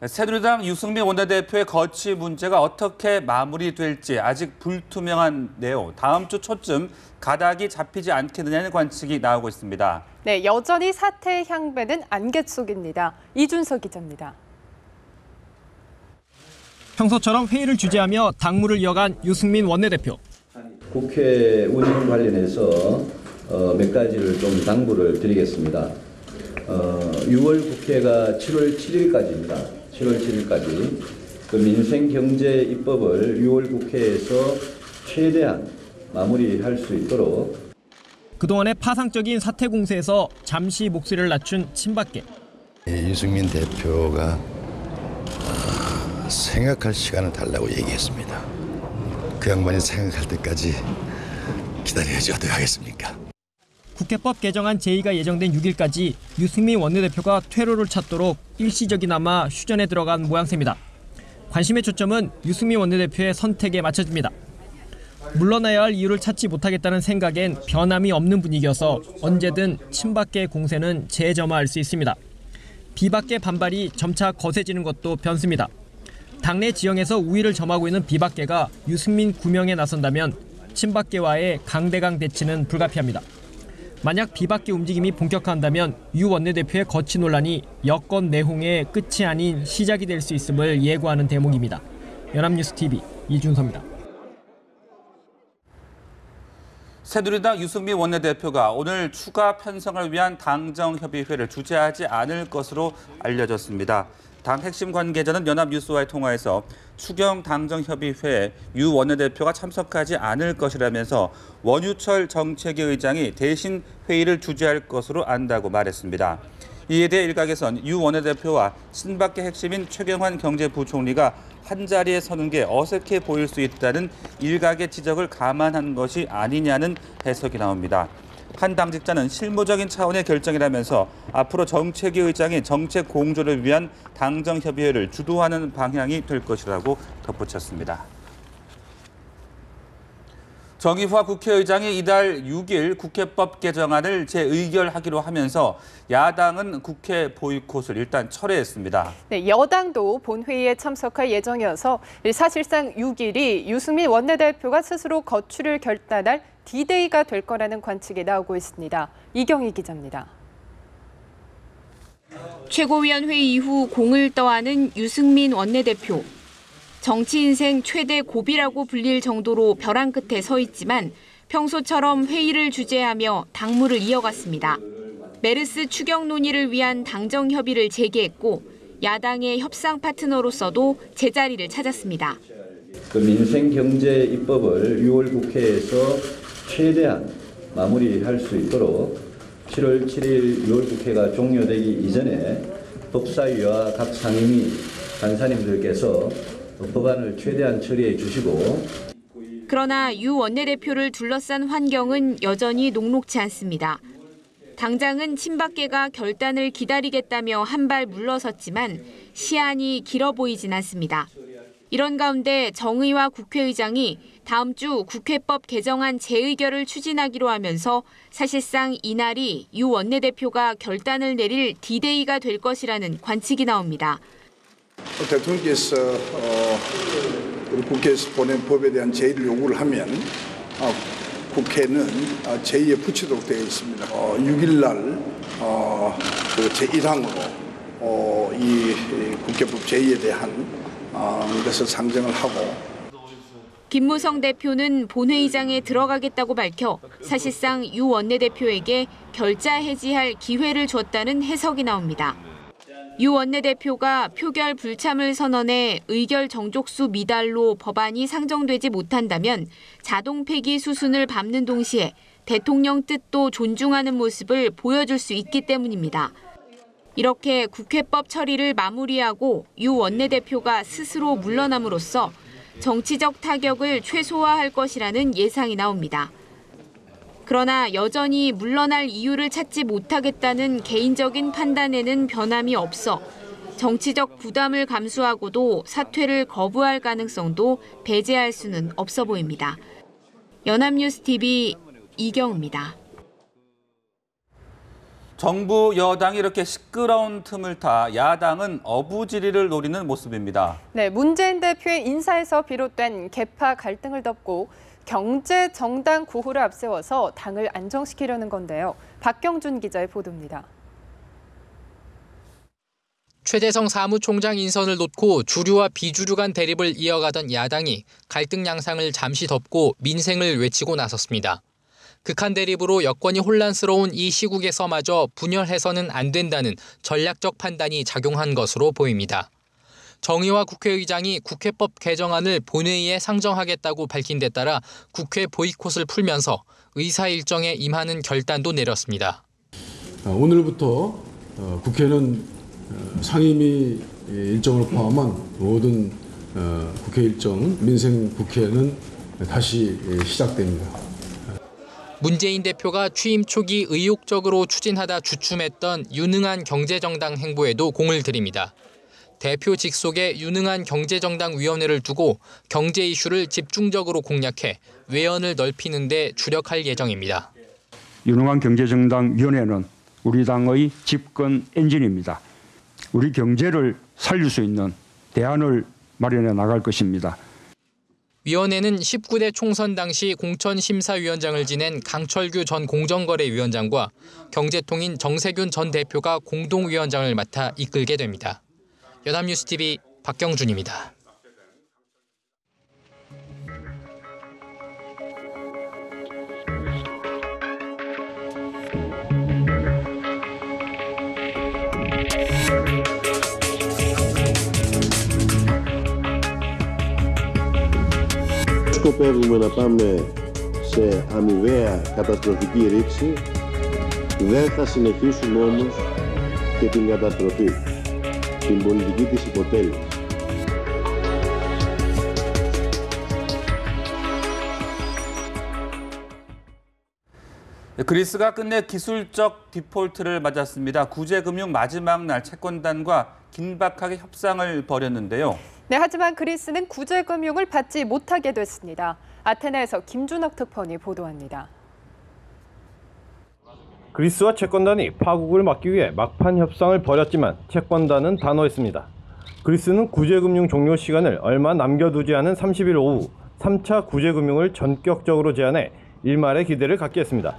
새누리당 유승민 원내대표의 거취 문제가 어떻게 마무리될지 아직 불투명한데요. 다음 주 초쯤 가닥이 잡히지 않겠느냐는 관측이 나오고 있습니다. 네, 여전히 사태의 향배는 안갯 속입니다. 이준석 기자입니다. 평소처럼 회의를 주재하며 당무를 이어간 유승민 원내대표. 국회 운영 관련해서 몇 가지를 좀 당부를 드리겠습니다. 6월 국회가 7월 7일까지입니다. 7월 7일까지 그 민생경제 입법을 6월 국회에서 최대한 마무리할 수 있도록 그동안의 파상적인 사퇴 공세에서 잠시 목소리를 낮춘 친박계. 유승민 대표가 생각할 시간을 달라고 얘기했습니다. 그 양반이 생각할 때까지 기다려야지 어떻게 하겠습니까? 국회법 개정안 제의가 예정된 6일까지 유승민 원내대표가 퇴로를 찾도록 일시적이나마 휴전에 들어간 모양새입니다. 관심의 초점은 유승민 원내대표의 선택에 맞춰집니다. 물러나야 할 이유를 찾지 못하겠다는 생각엔 변함이 없는 분위기여서 언제든 친박계 공세는 재점화할 수 있습니다. 비박계 반발이 점차 거세지는 것도 변수입니다. 당내 지형에서 우위를 점하고 있는 비박계가 유승민 구명에 나선다면 친박계와의 강대강 대치는 불가피합니다. 만약 비박계 움직임이 본격화한다면 유 원내대표의 거취 논란이 여권 내홍의 끝이 아닌 시작이 될 수 있음을 예고하는 대목입니다. 연합뉴스TV 이준서입니다. 새누리당 유승민 원내대표가 오늘 추가 편성을 위한 당정협의회를 주재하지 않을 것으로 알려졌습니다. 당 핵심 관계자는 연합뉴스와의 통화에서 추경 당정협의회에 유 원내대표가 참석하지 않을 것이라면서 원유철 정책위 의장이 대신 회의를 주재할 것으로 안다고 말했습니다. 이에 대해 일각에선 유 원내대표와 친박계 핵심인 최경환 경제부총리가 한자리에 서는 게 어색해 보일 수 있다는 일각의 지적을 감안한 것이 아니냐는 해석이 나옵니다. 한 당직자는 실무적인 차원의 결정이라면서 앞으로 정책위 의장이 정책 공조를 위한 당정협의회를 주도하는 방향이 될 것이라고 덧붙였습니다. 정의화 국회의장이 이달 6일 국회법 개정안을 재의결하기로 하면서 야당은 국회 보이콧을 일단 철회했습니다. 네, 여당도 본회의에 참석할 예정이어서 사실상 6일이 유승민 원내대표가 스스로 거취를 결단할 D-Day가 될 거라는 관측이 나오고 있습니다. 이경희 기자입니다. 최고위원회 이후 공을 떠안은 유승민 원내대표. 정치 인생 최대 고비라고 불릴 정도로 벼랑 끝에 서 있지만 평소처럼 회의를 주재하며 당무를 이어갔습니다. 메르스 추경 논의를 위한 당정 협의를 재개했고 야당의 협상 파트너로서도 제자리를 찾았습니다. 그 민생경제 입법을 6월 국회에서 최대한 마무리할 수 있도록 7월 7일 6월 국회가 종료되기 이전에 법사위와 각 상임위 간사님들께서 법안을 최대한 처리해 주시고. 그러나 유 원내대표를 둘러싼 환경은 여전히 녹록지 않습니다. 당장은 친박계가 결단을 기다리겠다며 한 발 물러섰지만 시한이 길어 보이진 않습니다. 이런 가운데 정의화 국회의장이 다음 주 국회법 개정안 재의결을 추진하기로 하면서 사실상 이날이 유 원내대표가 결단을 내릴 D-Day가 될 것이라는 관측이 나옵니다. 대통령께서 우리 국회에서 보낸 법에 대한 제의를 요구를 하면 국회는 제의에 붙이도록 되어 있습니다. 6일 날 그 제1항으로 이 국회법 제의에 대한 것을 상정을 하고. 김무성 대표는 본회의장에 들어가겠다고 밝혀 사실상 유 원내대표에게 결자 해지할 기회를 줬다는 해석이 나옵니다. 유 원내대표가 표결 불참을 선언해 의결 정족수 미달로 법안이 상정되지 못한다면 자동 폐기 수순을 밟는 동시에 대통령 뜻도 존중하는 모습을 보여줄 수 있기 때문입니다. 이렇게 국회법 처리를 마무리하고 유 원내대표가 스스로 물러남으로써 정치적 타격을 최소화할 것이라는 예상이 나옵니다. 그러나 여전히 물러날 이유를 찾지 못하겠다는 개인적인 판단에는 변함이 없어 정치적 부담을 감수하고도 사퇴를 거부할 가능성도 배제할 수는 없어 보입니다. 연합뉴스TV 이경우입니다. 정부 여당이 이렇게 시끄러운 틈을 타 야당은 어부지리를 노리는 모습입니다. 네, 문재인 대표의 인사에서 비롯된 계파 갈등을 덮고 경제 정당 구호를 앞세워서 당을 안정시키려는 건데요. 박경준 기자의 보도입니다. 최재성 사무총장 인선을 놓고 주류와 비주류 간 대립을 이어가던 야당이 갈등 양상을 잠시 덮고 민생을 외치고 나섰습니다. 극한 대립으로 여권이 혼란스러운 이 시국에서마저 분열해서는 안 된다는 전략적 판단이 작용한 것으로 보입니다. 정의화 국회의장이 국회법 개정안을 본회의에 상정하겠다고 밝힌 데 따라 국회 보이콧을 풀면서 의사 일정에 임하는 결단도 내렸습니다. 오늘부터 국회는 상임위 일정을 포함한 모든 국회 일정, 민생 국회는 다시 시작됩니다. 문재인 대표가 취임 초기 의욕적으로 추진하다 주춤했던 유능한 경제정당 행보에도 공을 들입니다. 대표 직속의 유능한 경제정당위원회를 두고 경제 이슈를 집중적으로 공략해 외연을 넓히는 데 주력할 예정입니다. 유능한 경제정당위원회는 우리 당의 집권 엔진입니다. 우리 경제를 살릴 수 있는 대안을 마련해 나갈 것입니다. 위원회는 19대 총선 당시 공천심사위원장을 지낸 강철규 전 공정거래위원장과 경제통인 정세균 전 대표가 공동위원장을 맡아 이끌게 됩니다. 연합뉴스TV 박경준입니다. Σκοπεύουμε να πάμε σε αμοιβαία καταστροφική ρήξη, δεν θα συνεχίσουμε όμως και την καταστροφή, την πολιτική της υποτέλειας. 그리스가 끝내 기술적 디폴트를 맞았습니다. 구제금융 마지막 날 채권단과 긴박하게 협상을 벌였는데요. 네, 하지만 그리스는 구제금융을 받지 못하게 됐습니다. 아테네에서 김준혁 특파원이 보도합니다. 그리스와 채권단이 파국을 막기 위해 막판 협상을 벌였지만 채권단은 단호했습니다. 그리스는 구제금융 종료 시간을 얼마 남겨두지 않은 30일 오후 3차 구제금융을 전격적으로 제한해 일말의 기대를 갖게 했습니다.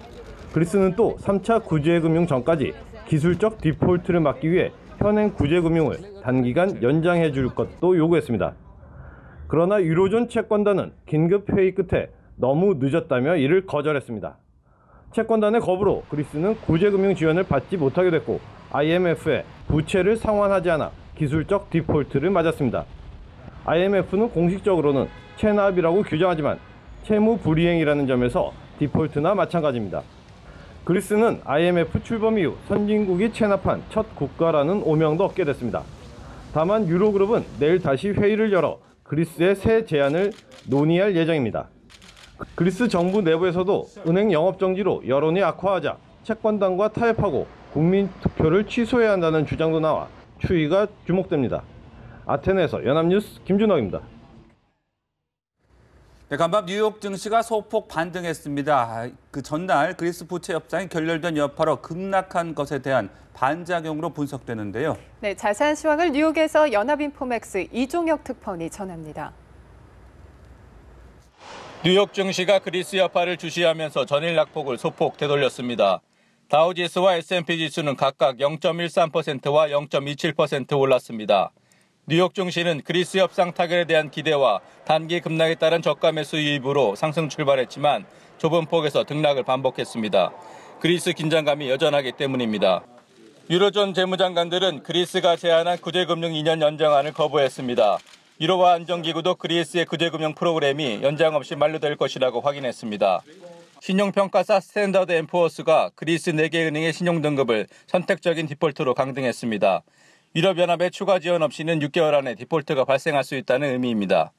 그리스는 또 3차 구제금융 전까지 기술적 디폴트를 막기 위해 현행 구제금융을 단기간 연장해 줄 것도 요구했습니다. 그러나 유로존 채권단은 긴급 회의 끝에 너무 늦었다며 이를 거절했습니다. 채권단의 거부로 그리스는 구제금융 지원을 받지 못하게 됐고 IMF에 부채를 상환하지 않아 기술적 디폴트를 맞았습니다. IMF는 공식적으로는 체납이라고 규정하지만 채무 불이행이라는 점에서 디폴트나 마찬가지입니다. 그리스는 IMF 출범 이후 선진국이 체납한 첫 국가라는 오명도 얻게 됐습니다. 다만 유로그룹은 내일 다시 회의를 열어 그리스의 새 제안을 논의할 예정입니다. 그리스 정부 내부에서도 은행 영업정지로 여론이 악화하자 채권단과 타협하고 국민투표를 취소해야 한다는 주장도 나와 추이가 주목됩니다. 아테네에서 연합뉴스 김준혁입니다. 네, 간밤 뉴욕 증시가 소폭 반등했습니다. 그 전날 그리스 부채 협상이 결렬된 여파로 급락한 것에 대한 반작용으로 분석되는데요. 네, 자세한 시황을 뉴욕에서 연합인포맥스 이종혁 특파원이 전합니다. 뉴욕 증시가 그리스 여파를 주시하면서 전일 낙폭을 소폭 되돌렸습니다. 다우지수와 S&P 지수는 각각 0.13%와 0.27% 올랐습니다. 뉴욕 증시는 그리스 협상 타결에 대한 기대와 단기 급락에 따른 저가 매수 유입으로 상승 출발했지만 좁은 폭에서 등락을 반복했습니다. 그리스 긴장감이 여전하기 때문입니다. 유로존 재무장관들은 그리스가 제안한 구제금융 2년 연장안을 거부했습니다. 유로화 안정기구도 그리스의 구제금융 프로그램이 연장 없이 만료될 것이라고 확인했습니다. 신용평가사 스탠더드 앤 푸어스가 그리스 4개 은행의 신용등급을 선택적인 디폴트로 강등했습니다. 유럽연합의 추가 지원 없이는 6개월 안에 디폴트가 발생할 수 있다는 의미입니다.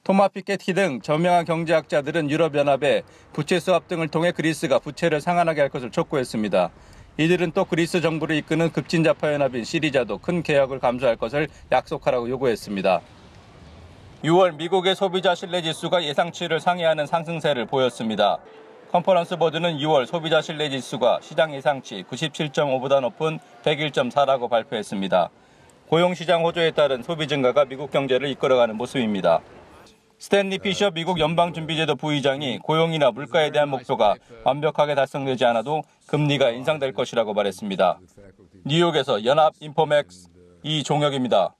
토마 피케티 등 저명한 경제학자들은 유럽연합의 부채 수합 등을 통해 그리스가 부채를 상환하게 할 것을 촉구했습니다. 이들은 또 그리스 정부를 이끄는 급진자파연합인 시리자도 큰 개혁을 감수할 것을 약속하라고 요구했습니다. 6월 미국의 소비자 신뢰지수가 예상치를 상회하는 상승세를 보였습니다. 컨퍼런스 보드는 6월 소비자 신뢰 지수가 시장 예상치 97.5보다 높은 101.4라고 발표했습니다. 고용시장 호조에 따른 소비 증가가 미국 경제를 이끌어가는 모습입니다. 스탠리 피셔 미국 연방준비제도 부의장이 고용이나 물가에 대한 목표가 완벽하게 달성되지 않아도 금리가 인상될 것이라고 말했습니다. 뉴욕에서 연합인포맥스 이종혁입니다.